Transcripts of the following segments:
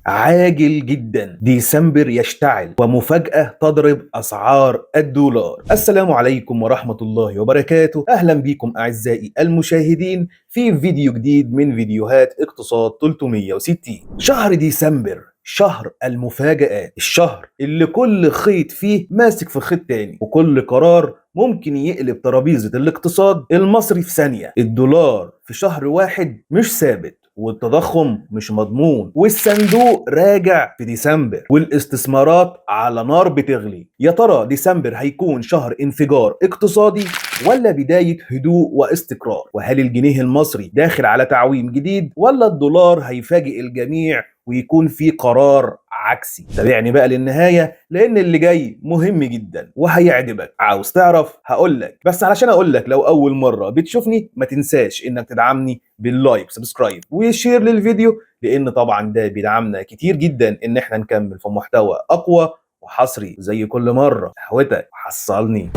عاجل جدا، ديسمبر يشتعل ومفاجأة تضرب أسعار الدولار. السلام عليكم ورحمة الله وبركاته، أهلا بكم أعزائي المشاهدين في فيديو جديد من فيديوهات اقتصاد 360. شهر ديسمبر شهر المفاجآت، الشهر اللي كل خيط فيه ماسك في خيط تاني، وكل قرار ممكن يقلب ترابيزة الاقتصاد المصري في ثانية. الدولار في شهر واحد مش ثابت، والتضخم مش مضمون، والصندوق راجع في ديسمبر، والاستثمارات على نار بتغلي. يا ترى ديسمبر هيكون شهر انفجار اقتصادي ولا بداية هدوء واستقرار؟ وهل الجنيه المصري داخل على تعويم جديد ولا الدولار هيفاجئ الجميع ويكون في قرار عكسي؟ تابعني بقى للنهاية لأن اللي جاي مهم جدا وهيعجبك. عاوز تعرف؟ هقولك، بس علشان أقولك لو أول مرة بتشوفني ما تنساش إنك تدعمني باللايك سبسكرايب وشير للفيديو، لأن طبعا ده بيدعمنا كتير جدا إن احنا نكمل في محتوى أقوى وحصري زي كل مرة. قهوتك حصلني.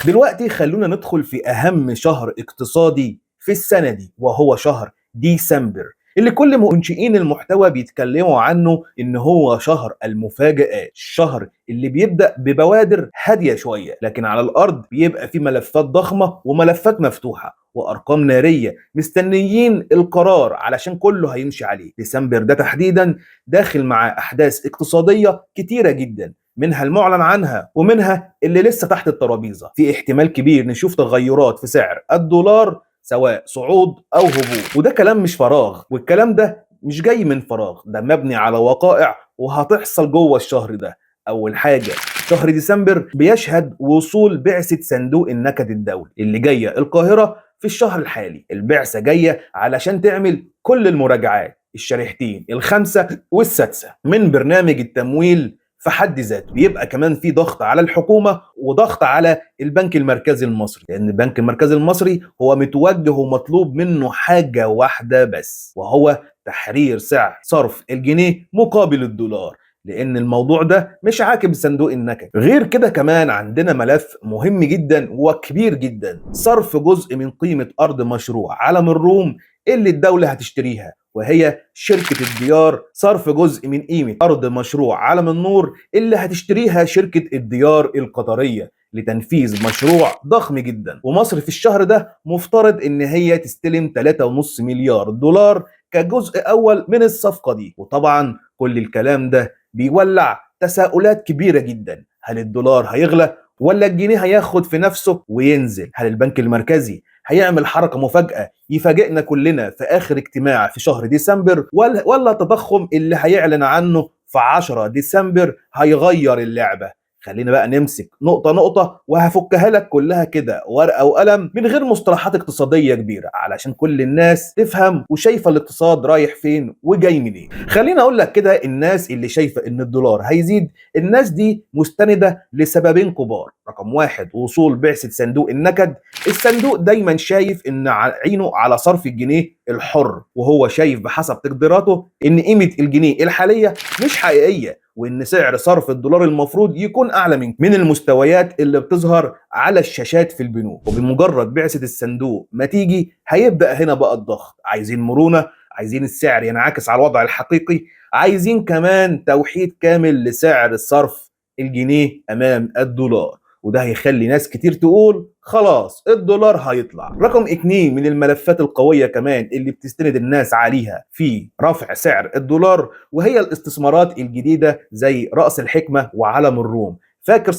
دلوقتي خلونا ندخل في أهم شهر اقتصادي في السنة دي، وهو شهر ديسمبر، اللي كل منشئين المحتوى بيتكلموا عنه إن هو شهر المفاجآت. الشهر اللي بيبدأ ببوادر هادية شوية، لكن على الأرض بيبقى فيه ملفات ضخمة وملفات مفتوحة وأرقام نارية مستنيين القرار علشان كله هيمشي عليه. ديسمبر ده تحديدا داخل مع أحداث اقتصادية كتيرة جدا، منها المعلن عنها ومنها اللي لسه تحت الترابيزه. في احتمال كبير نشوف تغيرات في سعر الدولار، سواء صعود او هبوط، وده كلام مش فراغ، والكلام ده مش جاي من فراغ، ده مبني على وقائع وهتحصل جوه الشهر ده. اول حاجه، شهر ديسمبر بيشهد وصول بعثه صندوق النكد الدولي اللي جايه القاهره في الشهر الحالي. البعثه جايه علشان تعمل كل المراجعات، الشريحتين الخامسه والسادسه من برنامج التمويل في حد ذاته. بيبقى كمان في ضغط على الحكومة وضغط على البنك المركزي المصري، لأن البنك المركزي المصري هو متوجه ومطلوب منه حاجة واحدة بس، وهو تحرير سعر صرف الجنيه مقابل الدولار، لأن الموضوع ده مش عاجب صندوق النكد. غير كده كمان عندنا ملف مهم جدا وكبير جدا، صرف جزء من قيمة أرض مشروع علم الروم اللي الدولة هتشتريها، وهي شركة الديار. صرف جزء من قيمة أرض مشروع عالم النور اللي هتشتريها شركة الديار القطرية لتنفيذ مشروع ضخم جدا. ومصر في الشهر ده مفترض إن هي تستلم 3.5 مليار دولار كجزء أول من الصفقة دي. وطبعا كل الكلام ده بيولع تساؤلات كبيرة جدا. هل الدولار هيغلى ولا الجنيه هياخد في نفسه وينزل؟ هل البنك المركزي هيعمل حركة مفاجأة يفاجئنا كلنا في آخر اجتماع في شهر ديسمبر، ولا التضخم اللي هيعلن عنه في 10 ديسمبر هيغير اللعبة؟ خلينا بقى نمسك نقطة نقطة وهفكها لك كلها كده ورقة وقلم من غير مصطلحات اقتصادية كبيرة، علشان كل الناس تفهم وشايفة الاقتصاد رايح فين وجاي منين. خلينا أقول لك كده، الناس اللي شايفة إن الدولار هيزيد، الناس دي مستندة لسببين كبار. رقم واحد، وصول بعثة صندوق النكد. الصندوق دايما شايف إن عينه على صرف الجنيه الحر، وهو شايف بحسب تقديراته إن قيمة الجنيه الحالية مش حقيقية، وان سعر صرف الدولار المفروض يكون اعلى من المستويات اللي بتظهر على الشاشات في البنوك. وبمجرد بعثة الصندوق ما تيجي هيبدأ هنا بقى الضغط. عايزين مرونة، عايزين السعر ينعكس على الوضع الحقيقي، عايزين كمان توحيد كامل لسعر صرف الجنيه امام الدولار. وده هيخلي ناس كتير تقول خلاص الدولار هيطلع. رقم 2 من الملفات القوية كمان اللي بتستند الناس عليها في رفع سعر الدولار، وهي الاستثمارات الجديدة زي رأس الحكمة وعلم الروم. فاكر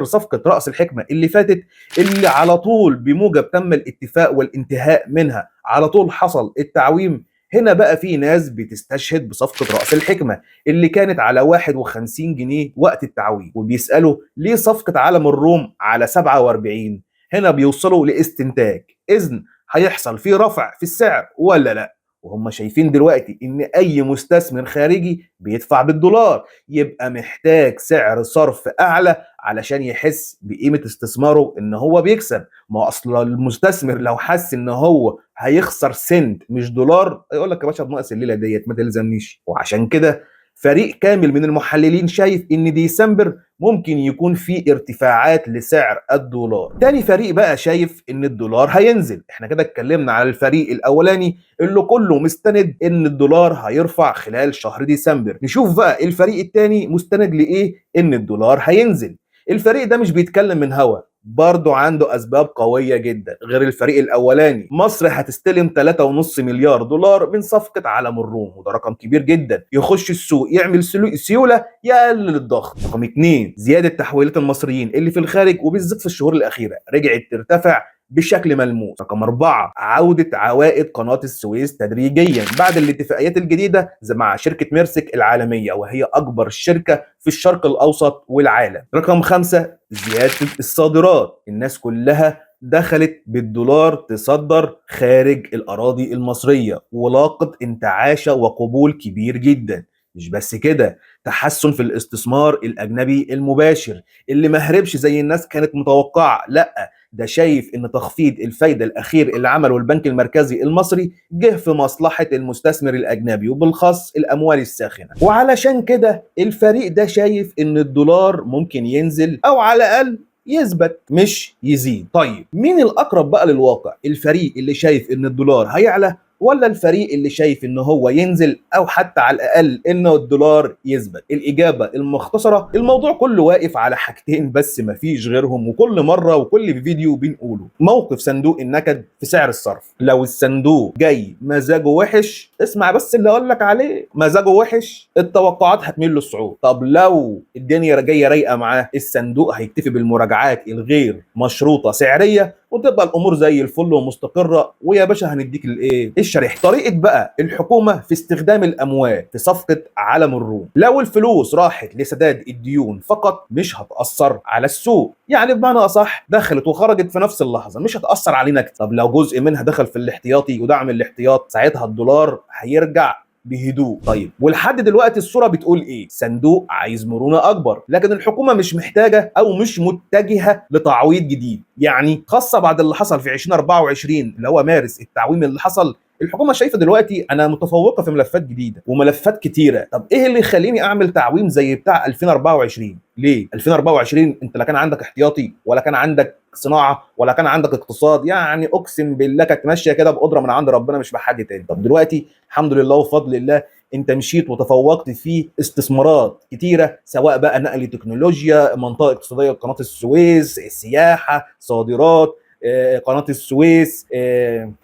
صفقة رأس الحكمة اللي فاتت، اللي على طول بموجب تم الاتفاق والانتهاء منها على طول حصل التعويم. هنا بقى في ناس بتستشهد بصفقة رأس الحكمة اللي كانت على 51 جنيه وقت التعويم، وبيسألوا ليه صفقة عالم الروم على 47؟ هنا بيوصلوا لاستنتاج إذن هيحصل فيه رفع في السعر ولا لا. وهم شايفين دلوقتي ان اي مستثمر خارجي بيدفع بالدولار، يبقى محتاج سعر صرف اعلى علشان يحس بقيمة استثماره ان هو بيكسب. ما اصل المستثمر لو حس ان هو هيخسر سنت مش دولار، يقول لك يا باشا بناقص الليله ديت ما تلزمنيش. وعشان كده فريق كامل من المحللين شايف ان ديسمبر ممكن يكون فيه ارتفاعات لسعر الدولار. تاني فريق بقى شايف ان الدولار هينزل. احنا كده اتكلمنا على الفريق الاولاني اللي كله مستند ان الدولار هيرفع خلال شهر ديسمبر. نشوف بقى الفريق التاني مستند لايه ان الدولار هينزل. الفريق ده مش بيتكلم من هوا، برضه عنده اسباب قويه جدا غير الفريق الاولاني. مصر هتستلم 3.5 مليار دولار من صفقه علم الروم، وده رقم كبير جدا يخش السوق يعمل سيوله يقلل الضغط. رقم 2 زياده تحويلات المصريين اللي في الخارج وبالذات في الشهور الاخيره رجعت ترتفع بشكل ملموس. رقم 4 عودة عوائد قناة السويس تدريجيا بعد الاتفاقيات الجديدة مع شركة ميرسك العالمية وهي أكبر شركة في الشرق الأوسط والعالم. رقم 5 زيادة الصادرات، الناس كلها دخلت بالدولار تصدر خارج الأراضي المصرية ولاقت انتعاشة وقبول كبير جدا. مش بس كده، تحسن في الاستثمار الأجنبي المباشر اللي ما هربش زي الناس كانت متوقعة، لا ده شايف ان تخفيض الفايده الاخير اللي عمله البنك المركزي المصري جه في مصلحه المستثمر الاجنبي وبالخاص الاموال الساخنه. وعلشان كده الفريق ده شايف ان الدولار ممكن ينزل او على الاقل يثبت مش يزيد. طيب مين الاقرب بقى للواقع؟ الفريق اللي شايف ان الدولار هيعلى ولا الفريق اللي شايف ان هو ينزل او حتى على الاقل انه الدولار يثبت؟ الاجابه المختصره الموضوع كله واقف على حاجتين بس مفيش غيرهم، وكل مره وكل فيديو بنقوله: موقف صندوق النكد في سعر الصرف. لو الصندوق جاي مزاجه وحش، اسمع بس اللي اقول لك عليه، مزاجه وحش التوقعات هتميل للصعود. طب لو الدنيا جايه رايقه معاه، الصندوق هيكتفي بالمراجعات الغير مشروطه سعريه وتبقى الامور زي الفل ومستقره، ويا باشا هنديك الايه الشريحه. طريقه بقى الحكومه في استخدام الاموال في صفقه علم الروم: لو الفلوس راحت لسداد الديون فقط مش هتاثر على السوق، يعني بمعنى اصح دخلت وخرجت في نفس اللحظه مش هتاثر علينا كتير. طب لو جزء منها دخل في الاحتياطي ودعم الاحتياط، ساعتها الدولار هيرجع بهدوء. طيب ولحد دلوقتي الصوره بتقول ايه؟ صندوق عايز مرونه اكبر، لكن الحكومه مش محتاجه او مش متجهه لتعويض جديد. يعني خاصه بعد اللي حصل في 2024 اللي هو مارس، التعويم اللي حصل، الحكومه شايفه دلوقتي انا متفوقه في ملفات جديده وملفات كتيره. طب ايه اللي يخليني اعمل تعويم زي بتاع 2024؟ ليه 2024 انت لا كان عندك احتياطي ولا كان عندك صناعه ولا كان عندك اقتصاد، يعني اقسم بالله كانت ماشيه كده بقدره من عند ربنا مش بحد تاني. طب دلوقتي الحمد لله وفضل الله انت مشيت وتفوقت في استثمارات كتيره، سواء بقى نقل تكنولوجيا، منطقه اقتصاديه قناه السويس، السياحه، صادرات، قناه السويس،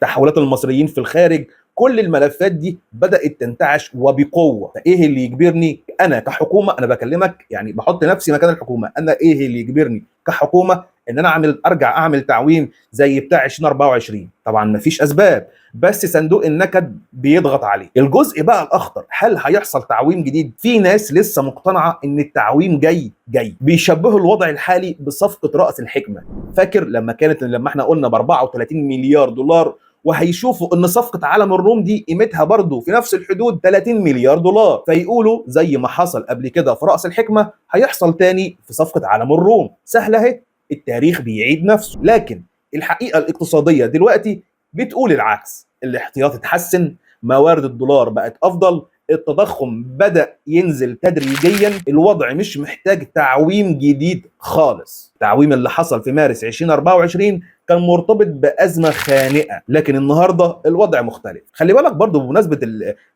تحولات المصريين في الخارج. كل الملفات دي بدات تنتعش وبقوه. فايه اللي يجبرني انا كحكومه، انا بكلمك يعني بحط نفسي مكان الحكومه، انا ايه اللي يجبرني كحكومه ان انا ارجع اعمل تعويم زي بتاع 2024؟ طبعا مفيش اسباب، بس صندوق النكد بيضغط عليه. الجزء بقى الاخطر: هل هيحصل تعويم جديد؟ في ناس لسه مقتنعه ان التعويم جاي بيشبهوا الوضع الحالي بصفقه راس الحكمه. فاكر لما احنا قلنا ب 34 مليار دولار وهيشوفوا ان صفقه علم الروم دي قيمتها برضه في نفس الحدود 30 مليار دولار، فيقولوا زي ما حصل قبل كده في راس الحكمه هيحصل تاني في صفقه علم الروم. سهله اهي، التاريخ بيعيد نفسه. لكن الحقيقه الاقتصاديه دلوقتي بتقول العكس: الاحتياط اتحسن، موارد الدولار بقت افضل، التضخم بدأ ينزل تدريجيا، الوضع مش محتاج تعويم جديد خالص. التعويم اللي حصل في مارس 2024 كان مرتبط بأزمة خانقة، لكن النهاردة الوضع مختلف. خلي بالك برضو بمناسبة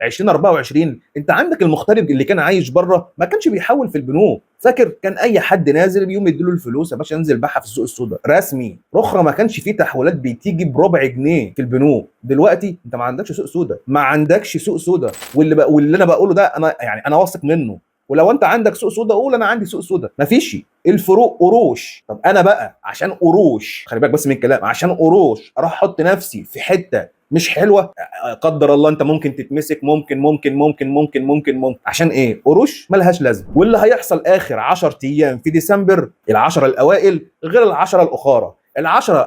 2024 انت عندك المغترب اللي كان عايش بره ما كانش بيحول في البنوك. فاكر كان اي حد نازل بيوم يديله الفلوس: يا باشا انزل بيعها في السوق السوداء رسمي رخرة. ما كانش فيه تحويلات بتيجي بربع جنيه في البنوك. دلوقتي انت ما عندكش سوق سوداء، ما عندكش سوق سوداء. واللي انا بقوله ده انا واثق منه، ولو انت عندك سوق سوداء قول انا عندي سوق سوداء. مفيش، الفروق قروش. طب انا بقى عشان قروش، خلي بالك بس من الكلام، عشان قروش اروح احط نفسي في حته مش حلوه؟ قدر الله انت ممكن تتمسك، ممكن عشان ايه؟ قروش ملهاش لازمه. واللي هيحصل اخر 10 ايام في ديسمبر، ال10 الاوائل غير ال10 الاخرى.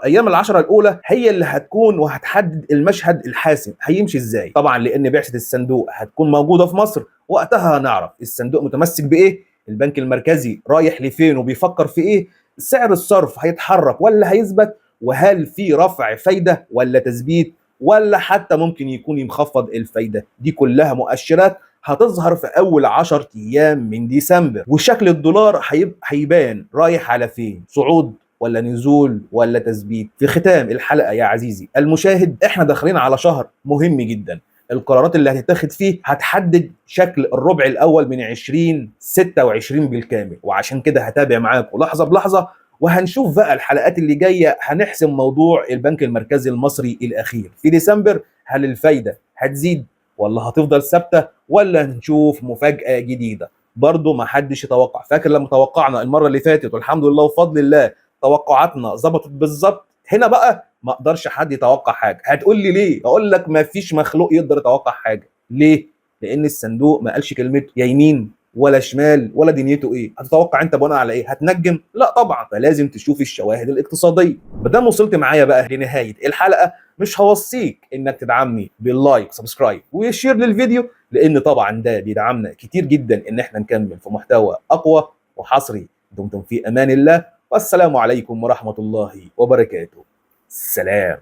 ايام ال10 الاولى هي اللي هتكون وهتحدد المشهد الحاسم هيمشي ازاي. طبعا لان بعثه الصندوق هتكون موجوده في مصر، وقتها هنعرف الصندوق متمسك بايه، البنك المركزي رايح لفين وبيفكر في ايه، سعر الصرف هيتحرك ولا هيثبت، وهل في رفع فايده ولا تثبيت، ولا حتى ممكن يكون مخفض الفايده. دي كلها مؤشرات هتظهر في اول 10 ايام من ديسمبر، وشكل الدولار هيبان رايح على فين، صعود ولا نزول ولا تثبيت. في ختام الحلقه يا عزيزي المشاهد، احنا داخلين على شهر مهم جدا، القرارات اللي هتتاخد فيه هتحدد شكل الربع الاول من 2026 بالكامل، وعشان كده هتابع معاكم لحظه بلحظه، وهنشوف بقى الحلقات اللي جايه هنحسم موضوع البنك المركزي المصري الاخير في ديسمبر. هل الفايده هتزيد ولا هتفضل ثابته، ولا هنشوف مفاجاه جديده؟ برضه ما حدش يتوقع. فاكر لما توقعنا المره اللي فاتت والحمد لله وفضل الله توقعاتنا ظبطت بالظبط؟ هنا بقى ما اقدرش حد يتوقع حاجه. هتقول لي ليه؟ اقول لك ما فيش مخلوق يقدر يتوقع حاجه. ليه؟ لان الصندوق ما قالش كلمته، يا يمين ولا شمال ولا دنيته ايه. هتتوقع انت بناء على ايه؟ هتنجم؟ لا طبعا. فلازم تشوف الشواهد الاقتصاديه. ما دام وصلت معايا بقى لنهايه الحلقه، مش هوصيك انك تدعمني باللايك سبسكرايب وشير للفيديو، لان طبعا ده بيدعمنا كتير جدا ان احنا نكمل في محتوى اقوى وحصري. دمتم في امان الله، والسلام عليكم ورحمه الله وبركاته. سلام.